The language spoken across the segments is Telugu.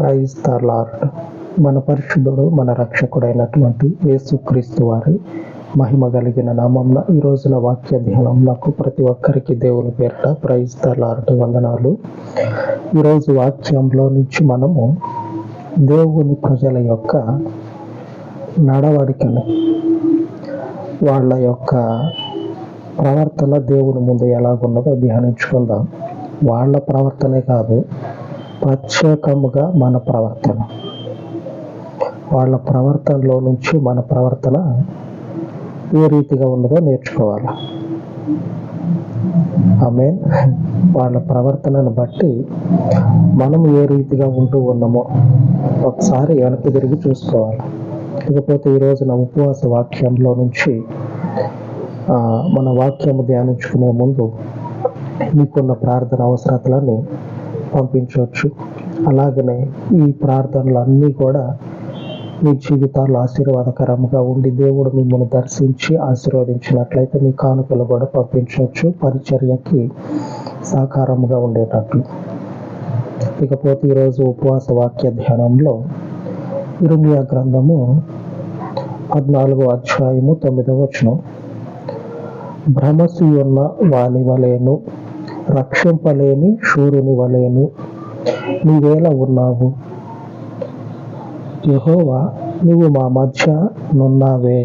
Praise the lord. మన పరిశుద్ధుడు, మన రక్షకుడైనటువంటి యేసుక్రీస్తు వారి మహిమ కలిగిన నామంలో ఈ రోజున వాక్య ధ్యానంలోకి ప్రతి ఒక్కరికి దేవుని పేరిట ప్రైజ్ ద లార్డ్ వందనాలు. ఈరోజు వాక్యంలో నుంచి మనము దేవుని ప్రజల యొక్క నడవడికను, వాళ్ళ యొక్క ప్రవర్తన దేవుని ముందు ఎలాగున్నదో ధ్యానించుకుందాం. వాళ్ళ ప్రవర్తనే కాదు, ప్రత్యేకముగా మన ప్రవర్తన, వాళ్ళ ప్రవర్తనలో నుంచి మన ప్రవర్తన ఏ రీతిగా ఉన్నదో నేర్చుకోవాలి. ఆమేన్. వాళ్ళ ప్రవర్తనను బట్టి మనం ఏ రీతిగా ఉంటూ ఉన్నామో ఒకసారి వెనక్కి తిరిగి చూసుకోవాలి. ఇకపోతే ఈ రోజున ఉపవాస వాక్యంలో నుంచి మన వాక్యము ధ్యానించుకునే ముందు మీకున్న ప్రార్థన అవసరతలని పంపించవచ్చు. అలాగనే ఈ ప్రార్థనలన్నీ కూడా మీ జీవితాలు ఆశీర్వాదకరంగా ఉండి దేవుడు మిమ్మల్ని దర్శించి ఆశీర్వదించినట్లయితే మీ కానుకలు కూడా పంపించవచ్చు, పరిచర్యకి సహకారంగా ఉండేటట్లు. ఇకపోతే ఈరోజు ఉపవాస వాక్య ధ్యానంలో ఇర్మీయా గ్రంథము 14వ అధ్యాయము 9వ వచనం. భ్రమసి ఉన్న వాని వలెను, రక్షింపలేని శూరుని వలెను నీవేలా ఉన్నావు? యెహోవా, నీవు మా మధ్య నున్నావే,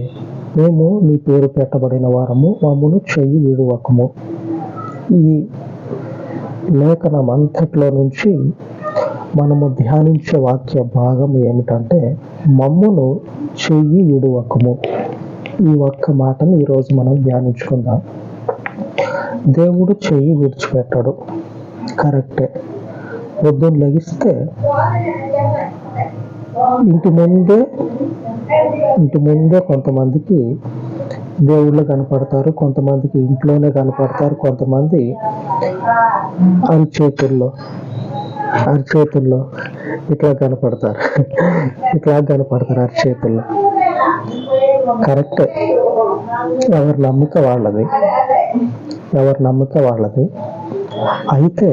మేము నీ పేరు పెట్టబడిన వారము, మమ్మను చెయ్యి విడువకము. ఈ లేఖనం అంతట్లో నుంచి మనము ధ్యానించే వాక్య భాగం ఏమిటంటే, మమ్మును చెయ్యి విడువకము. ఈ ఒక్క మాటను ఈరోజు మనం ధ్యానించుకుందాం. దేవుడు చెయ్యి విడిచిపెట్టాడు, కరెక్టే. పొద్దున్న లెగిస్తే ఇంటి ముందే కొంతమందికి దేవుళ్ళు కనపడతారు, కొంతమందికి ఇంట్లోనే కనపడతారు, కొంతమంది అరిచేతుల్లో ఇట్లా కనపడతారు అరిచేతుల్లో. కరెక్టే, ఎవరి నమ్మిక వాళ్ళది. అయితే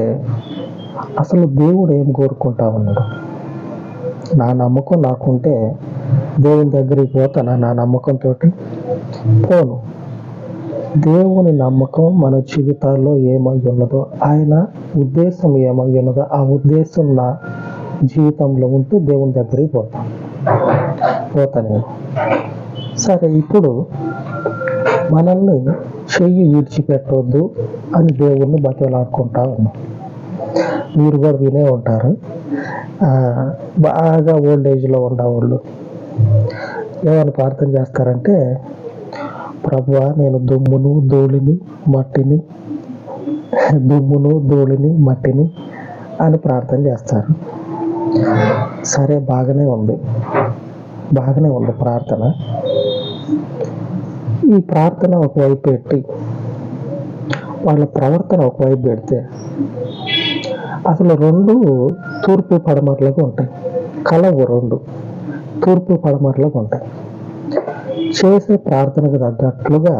అసలు దేవుడు ఏం కోరుకుంటా ఉన్నాడు? నా నమ్మకం నాకుంటే దేవుని దగ్గరికి పోతానా? నా నమ్మకంతో పోను. దేవుని నమ్మకం మన జీవితాల్లో ఏమై ఉన్నదో, ఆయన ఉద్దేశం ఏమై ఉన్నదో ఆ ఉద్దేశం నా జీవితంలో ఉంటే దేవుని దగ్గరికి పోతా నేను. సరే, ఇప్పుడు మనల్ని చెయ్యి విడిచిపెట్టవద్దు అని దేవుణ్ణి బతిలాడుకుంటా ఉన్నాం. మీరు కూడా వినే ఉంటారు. బాగా ఓల్డ్ ఏజ్లో ఉండేవాళ్ళు ఏమైనా ప్రార్థన చేస్తారంటే, ప్రభువా, నేను దుమ్మును ధూళిని మట్టిని అని ప్రార్థన చేస్తారు. సరే, బాగానే ఉంది ప్రార్థన. ఈ ప్రార్థన ఒకవైపు పెట్టి వాళ్ళ ప్రవర్తన ఒకవైపు పెడితే అసలు రెండు తూర్పు పడమరలుగా ఉంటాయి. కలవు, రెండు తూర్పు పడమరలుగా ఉంటాయి. చేసే ప్రార్థనకు తగ్గట్టుగా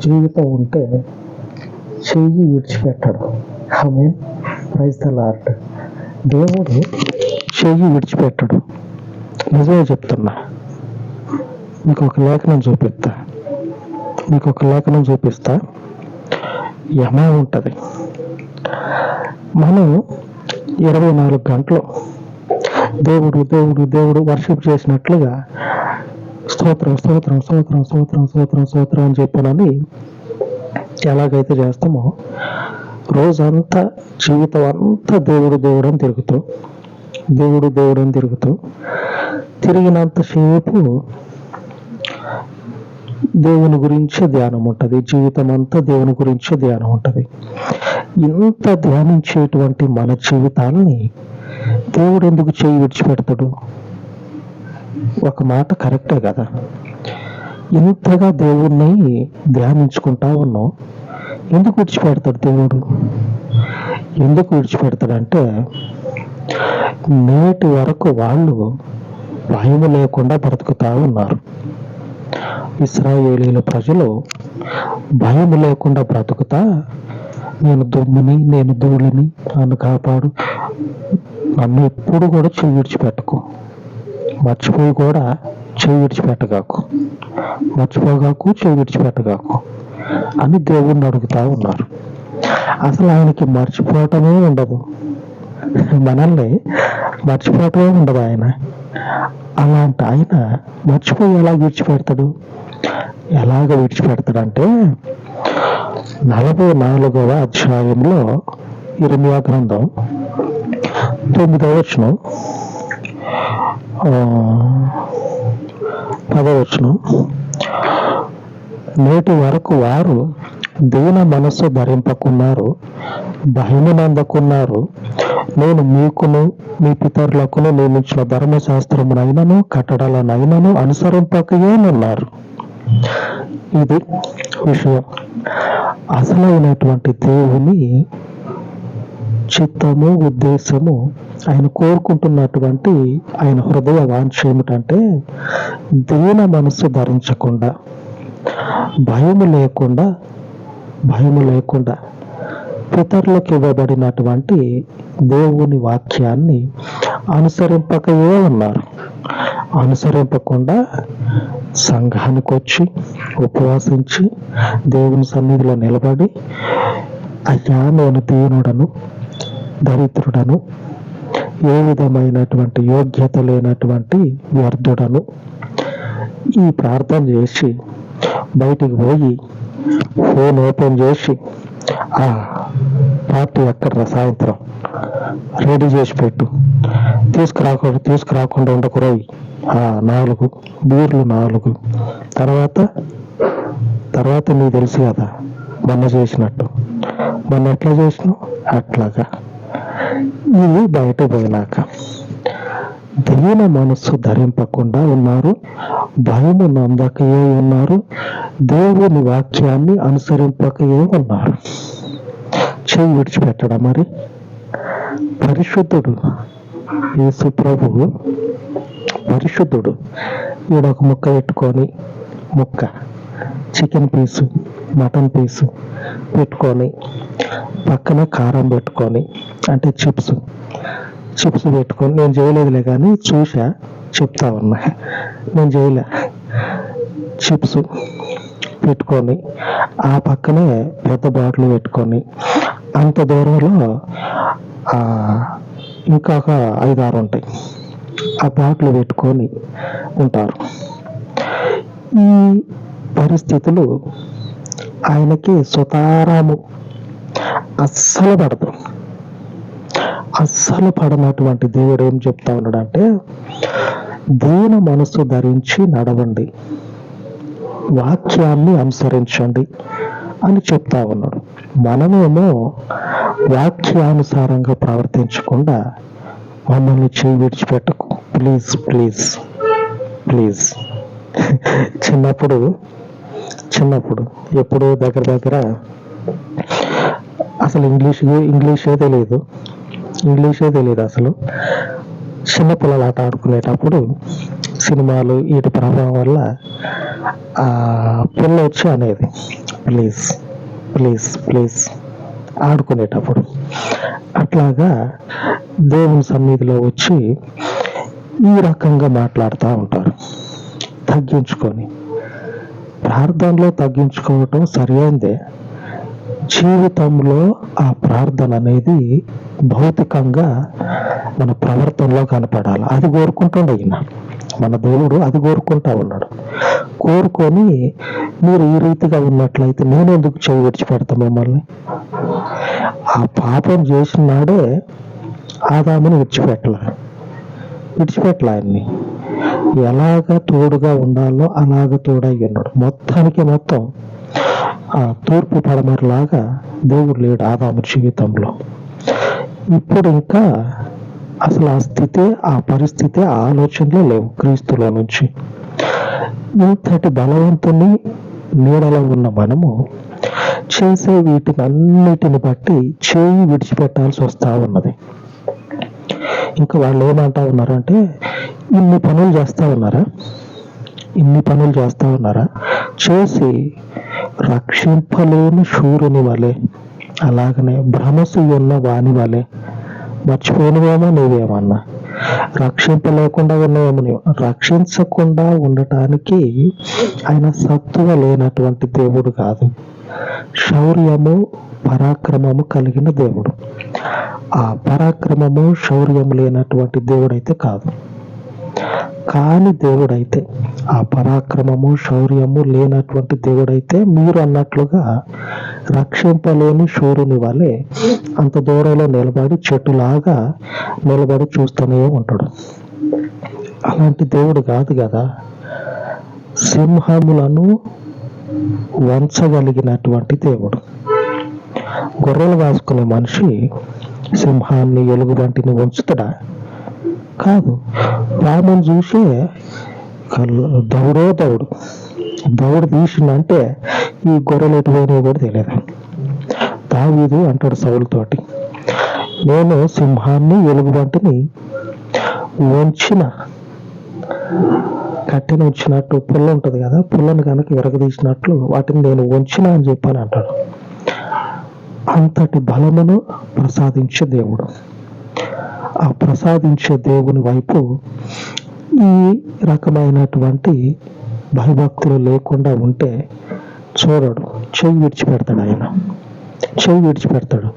జీవితం ఉంటే చెయ్యి విడిచిపెట్టడు. ఆమేన్. Praise the lord. దేవుడు చెయ్యి విడిచిపెట్టడు. నిజమే చెప్తున్నా. మీకు ఒక లేఖనం చూపిస్తా. యమా ఉంటుంది. మనం 24 గంటలు దేవుడు వర్షిప్ చేసినట్లుగా స్తోత్రం అని చెప్పానని ఎలాగైతే చేస్తామో, రోజంతా జీవితం అంతా దేవుడు అని తిరుగుతూ తిరిగినంతసేపు దేవుని గురించే ధ్యానం ఉంటుంది. జీవితం అంతా దేవుని గురించే ధ్యానం ఉంటుంది. ఇంత ధ్యానించేటువంటి మన జీవితాన్ని దేవుడు ఎందుకు చేయి విడిచిపెడతాడు? ఒక మాట కరెక్టే కదా. ఇంతగా దేవుణ్ణి ధ్యానించుకుంటా ఉన్నాం, ఎందుకు విడిచిపెడతాడు దేవుడు? ఎందుకు విడిచిపెడతాడంటే, నేటి వరకు వాళ్ళు భయం లేకుండా బ్రతుకుతా ఉన్నారు. ఇశ్రాయేలీయుల ప్రజలు భయం లేకుండా బ్రతుకుతా నేను దుమ్ముని, నేను ధూళిని, నన్ను కాపాడు, నన్ను ఎప్పుడు కూడా చెయ్యి విడిచిపెట్టకు, మర్చిపోయి కూడా చెయ్యి విడిచిపెట్టగాకు, మర్చిపోగాకు, చెయ్యి విడిచిపెట్టగాకు అని దేవుణ్ణి అడుగుతా ఉన్నారు. అసలు ఆయనకి మర్చిపోవటమే ఉండదు, మనల్ని మర్చిపోవటమే ఉండదు ఆయన. అలాంటి ఆయన మర్చిపోయి ఎలా విడిచిపెడతాడు? ఎలాగ విడిచిపెడతాడంటే 44వ అధ్యాయంలో ఇర్మీయా గ్రంథం 9వ వచనం, 10వ వచనం, నేటి వరకు వారు దీన మనస్సు ధరింపకున్నారు, భయమునందకున్నారు. నేను మీకును మీ పితరులకును నియమించిన ధర్మశాస్త్రమునైనను కట్టడలనైనను అనుసరింపకయేనున్నారు. ఇది విషయం. అసలైనటువంటి దేవుని చిత్తము, ఉద్దేశము, ఆయన కోరుకుంటున్నటువంటి ఆయన హృదయ వాంఛ ఏమిటంటే దీన మనస్సు ధరించకుండా, భయము లేకుండా పితరులకు ఇవ్వబడినటువంటి దేవుని వాక్యాన్ని అనుసరింపకయే ఉన్నారు. అనుసరింపకుండా సంఘానికి వచ్చి ఉపవాసించి దేవుని సన్నిధిలో నిలబడి, అయ్యా నేను దీనుడను, దరిద్రుడను, ఏ విధమైనటువంటి యోగ్యత లేనటువంటి వ్యర్థుడను, ఈ ప్రార్థన చేసి బయటికి పోయి ఫోన్ ఓపెన్ చేసి ఆ పార్టీ ఎక్కడ సాయంత్రం రెడీ చేసి పెట్టు, తీసుకురాకుండా ఉండకురోయి, 4 బీర్లు 4, తర్వాత నీకు తెలుసు కదా మొన్న చేసినట్టు, మొన్న ఎట్లా చేసినావు అట్లాగా. ఇది బయట పోయినాక దీన మనస్సు ధరింపకుండా ఉన్నారు, భయము నందకయే ఉన్నారు, దేవుని వాక్యాన్ని అనుసరింపకయే ఉన్నారు. చెయ్యి విడిచిపెట్టడా? మరి పరిశుద్ధుడు యేసు ప్రభువు పరిశుద్ధుడు. ఈడొక ముక్క పెట్టుకొని, ముక్క చికెన్ పీసు, మటన్ పీసు పెట్టుకొని, పక్కన కారం పెట్టుకొని, అంటే చిప్స్ పెట్టుకొని, నేను చేయలేదులే కానీ చూసా, చెప్తా ఉన్నా, నేను చేయలే. చిప్స్ పెట్టుకొని ఆ పక్కనే పెద్ద బాటిల్ పెట్టుకొని, అంత దూరంలో ఇంకొక 5-6 ఉంటాయి, ఆ బాటిల్ పెట్టుకొని ఉంటారు. ఈ పరిస్థితులు ఆయనకి సుతారాము అస్సలు పడనటువంటి దేవుడు ఏం చెప్తా ఉన్నాడంటే దీన మనసు ధరించి నడవండి, వాక్యాన్ని అనుసరించండి అని చెప్తా ఉన్నాడు. మనమేమో వాక్యానుసారంగా ప్రవర్తించకుండా మమ్మల్ని చేయి విడిచిపెట్టకు ప్లీజ్ ప్లీజ్ ప్లీజ్. చిన్నప్పుడు ఎప్పుడు దగ్గర అసలు ఇంగ్లీషే తెలియదు అసలు. చిన్నపిల్లలు ఆట ఆడుకునేటప్పుడు సినిమాలు వీటి ప్రభావం వల్ల ఆ పిల్ల వచ్చి అనేది ప్లీజ్ ప్లీజ్ ప్లీజ్ ఆడుకునేటప్పుడు. అట్లాగా దేవుని సన్నిధిలో వచ్చి ఈ రకంగా మాట్లాడుతూ ఉంటారు. తగ్గించుకొని ప్రార్థనలో తగ్గించుకోవటం సరైందే. జీవితంలో ఆ ప్రార్థన అనేది భౌతికంగా మన ప్రవర్తనలో కనపడాలి. అది కోరుకుంటుండే మన దేవుడు, అది కోరుకుంటా ఉన్నాడు. కోరుకొని మీరు ఈ రీతిగా ఉన్నట్లయితే నేను ఎందుకు చేయి విడిచిపెడతా మిమ్మల్ని? ఆ పాపం చేసిన నాడే ఆదాముని విడిచిపెట్టలే ఆయన్ని. ఎలాగ తోడుగా ఉండాలో అలాగ తోడై ఉన్నాడు. మొత్తం ఆ తూర్పు పడమరలాగా దేవుడు లేడు ఆదాము జీవితంలో. ఇప్పుడు ఇంకా అసలు ఆ స్థితి, ఆ పరిస్థితి, ఆ ఆలోచనలో లేవు క్రీస్తులో నుంచి. ఇంతటి బలవంతుని నీడలో ఉన్న మనము చేసే వీటిని అన్నిటిని బట్టి చేయి విడిచిపెట్టాల్సి వస్తా ఉన్నది. ఇంకా వాళ్ళు ఏమంటా ఉన్నారంటే ఇన్ని పనులు చేస్తా ఉన్నారా, చేసి రక్షింపలేని శూరుని వలె అలాగనే భ్రమసు ఉన్న వాని వలె మర్చిపోయినవేమో నీవేమన్నా, రక్షింపలేకుండా ఉన్నవేమో నీవు. రక్షించకుండా ఉండటానికి ఆయన సత్తువ లేనటువంటి దేవుడు కాదు, శౌర్యము పరాక్రమము కలిగిన దేవుడు. ఆ పరాక్రమము శౌర్యము లేనటువంటి దేవుడైతే కాదు. కాని దేవుడైతే, ఆ పరాక్రమము శౌర్యము లేనటువంటి దేవుడైతే మీరు అన్నట్లుగా రక్షింపలేని శూరుని వలె అంత దూరంలో నిలబడి చెట్టులాగా నిలబడి చూస్తూనే ఉంటాడు. అలాంటి దేవుడు కాదు కదా. సింహములను వంచగలిగినటువంటి దేవుడు. గొర్రెలు కాసుకునే మనిషి సింహాన్ని ఎలుగుబంటిని వంచుతాడా? కాదు. రాముని చూసే దౌడు తీసిందంటే ఈ గొర్రెలు ఎటువైనవి కూడా తెలియదు. దావీదు అంటాడు సౌలుతోటి, నేను సింహాన్ని ఎలుగుబంటిని వంచిన, కట్టెను ఉంచినట్టు పుల్ల ఉంటుంది కదా, పుల్లను కనుక విరగదీసినట్లు వాటిని నేను వంచిన అని చెప్పాను అంటాడు. అంతటి బలమును ప్రసాదించే దేవుడు. ఆ ప్రసాదించే దేవుని వైపు ఈ రకమైనటువంటి భయభక్తులు లేకుండా ఉంటే చూడడు, చెవి విడిచిపెడతాడు. ఆయన చెవి విడిచిపెడతాడు.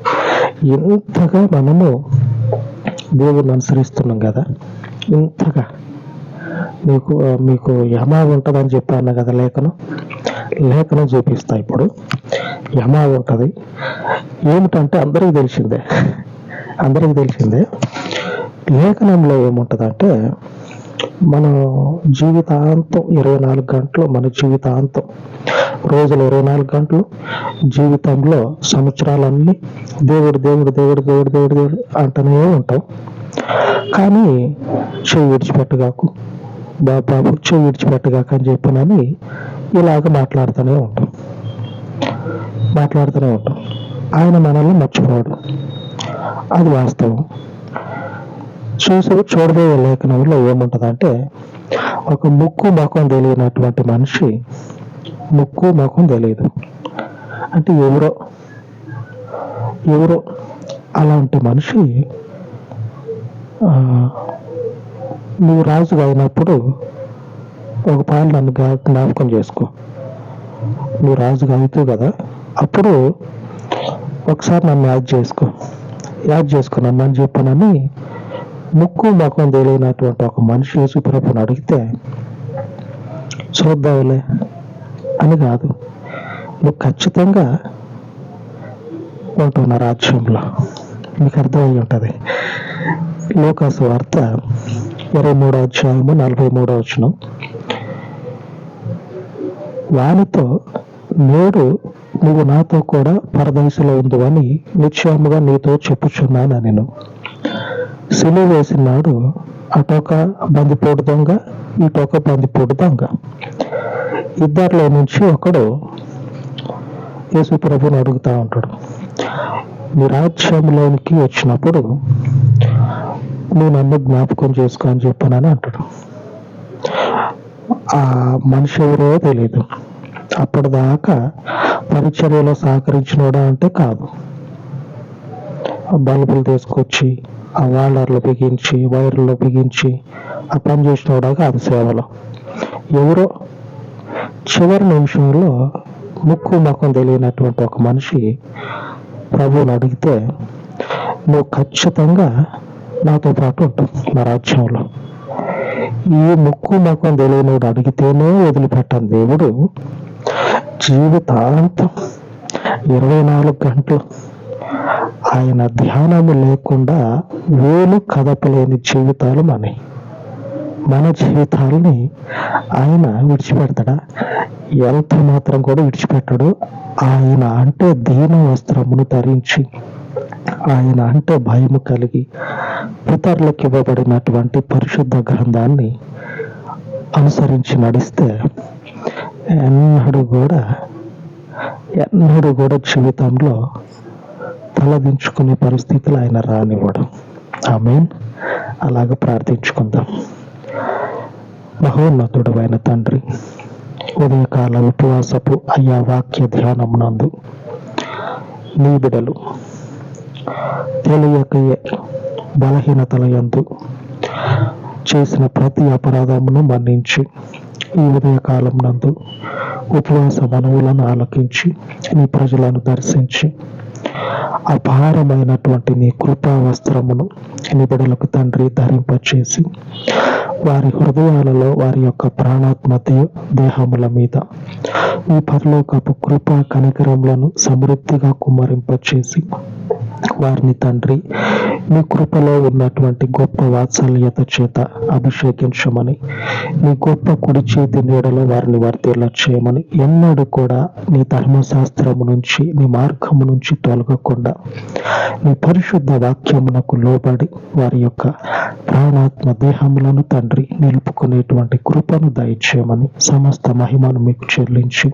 ఇంతగా మనము దేవుడిని అనుసరిస్తున్నాం కదా, ఇంతగా మీకు యమా ఉంటుందని చెప్పాను కదా. లేఖనం చూపిస్తా. ఇప్పుడు యమా ఉంటుంది. ఏమిటంటే అందరికీ తెలిసిందే. లేఖనంలో ఏముంటుందంటే, మన జీవితాంతం 24 గంటలు, మన జీవితాంతం రోజులు 24 గంటలు, జీవితంలో సంవత్సరాలన్నీ దేవుడు దేవుడు దేవుడు దేవుడు దేవుడు దేవుడు అంటూనే ఉంటాం. కానీ చెవి విడిచిపెట్టగాకు బాబు, చెవి విడిచిపెట్టగాక అని చెప్పినని ఇలాగ మాట్లాడుతూనే ఉంటాం. ఆయన మనల్ని మర్చిపోడు, అది వాస్తవం. చూడబోయే లేఖనంలో ఏముంటుందంటే, ఒక ముక్కు ముఖం తెలియనటువంటి మనిషి, ముక్కు ముఖం తెలియదు అంటే ఎవరో అలాంటి మనిషి నువ్వు రాజుగా అయినప్పుడు ఒక పాలు నన్ను జ్ఞాపకం చేసుకో. నువ్వు రాజుగా అవుతావు కదా, అప్పుడు ఒకసారి నన్ను యాడ్ చేసుకో నన్ను అని చెప్పానని ముక్కు ముఖం తెలియనటువంటి ఒక మనిషి యేసుప్రభుని అడిగితే, చూద్దాంలే అని కాదు, నువ్వు ఖచ్చితంగా ఉంటున్న రాజ్యంలో. మీకు అర్థమై ఉంటుంది. లూకాసు వార్త 23వ అధ్యాయము 43వ వచనం, వానితో నేడు నువ్వు నాతో కూడా పరదేశంలో ఉందువని నిశ్చయముగా నీతో చెప్పుచున్నాను. నేను సిలువ వేసినాడు, అటొక బందిపోటు దొంగ, ఇటొక బందిపోటు దొంగ. ఇద్దరిలో నుంచి ఒకడు యేసు ప్రభుని అడుగుతా ఉంటాడు, నీ రాజ్యంలోనికి వచ్చినప్పుడు నువ్వు నన్ను జ్ఞాపకం చేసుకో అని చెప్పానని అంటాడు. ఆ మనిషి ఎవరో తెలియదు. అప్పటిదాకా పరిచర్యలో సహకరించినోడా అంటే కాదు. బల్బులు తీసుకొచ్చి ఆ వాల్డర్లో బిగించి వైర్లో బిగించి ఆ పని చేసినోడా కాదు సేవలో. ఎవరో చివరి నిమిషంలో ముక్కు ముఖం తెలియనటువంటి ఒక మనిషి ప్రభువుని అడిగితే, నువ్వు ఖచ్చితంగా నాతో పాటు ఉంటావు నా రాజ్యంలో. ఈ ముక్కు ముఖం తెలియనోడు అడిగితేనే వదిలిపెట్టని దేవుడు జీవితాంతం 24 గంటలు ఆయన ధ్యానము లేకుండా వేలు కదపలేని జీవితాలు మన జీవితాలని ఆయన విడిచిపెడతాడా? ఎంత మాత్రం కూడా విడిచిపెట్టడు. ఆయన అంటే దీన వస్త్రమును ధరించి, ఆయన అంటే భయము కలిగి పితరులకు ఇవ్వబడినటువంటి పరిశుద్ధ గ్రంథాన్ని అనుసరించి నడిస్తే ఎన్నడూ కూడా జీవితంలో తలదించుకునే పరిస్థితులు ఆయన రానివ్వడం. ఆమేన్. అలాగ ప్రార్థించుకుందాం. మహోన్నతుడైన తండ్రి, ఉదయకాల ఉపవాసపు అయ్యా వాక్య ధ్యానమునందు నీ బిడలు తెలియకయే బలహీనతల యందు చేసిన ప్రతి అపరాధమును మన్నించి ఈ ఉదయకాలం నందు ఉపవాస మనవులను ఆలకించి నీ ప్రజలను దర్శించి అపారమైనటువంటి నీ కృపా వస్త్రమును నీ బిడలకు తండ్రి ధరింపచేసి వారి హృదయాలలో వారి యొక్క ప్రాణాత్మ దేహముల మీద ఈ పరలోకపు కృపా కనికరములను సమృద్ధిగా కుమ్మరింపచేసి వారిని తండ్రి నీ కృపలో ఉన్నటువంటి గొప్ప వాత్సల్యత చేత అభిషేకించమని, నీ గొప్ప కుడి చేతి నీడలో వారిని వర్తిల్ల చేయమని, ఎన్నడూ కూడా నీ ధర్మశాస్త్రము నుంచి నీ మార్గము నుంచి తొలగకుండా నీ పరిశుద్ధ వాక్యమునకు లోబడి వారి యొక్క ప్రాణాత్మ దేహములను తండ్రి నిలుపుకునేటువంటి కృపను దయచేయమని సమస్త మహిమను మీకు చెల్లించి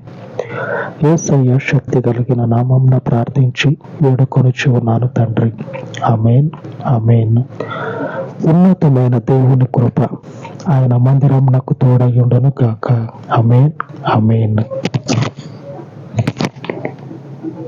యేసయ్య శక్తి కలిగిన నామమున ప్రార్థించి వేడుకొనుచు ఉన్నాను తండ్రి. ఆమేన్, ఆమేన్. ఉన్నతమైన దేవుని కృప ఆయన మందిరమునకు తోడై ఉండును గాక. ఆమేన్, ఆమేన్.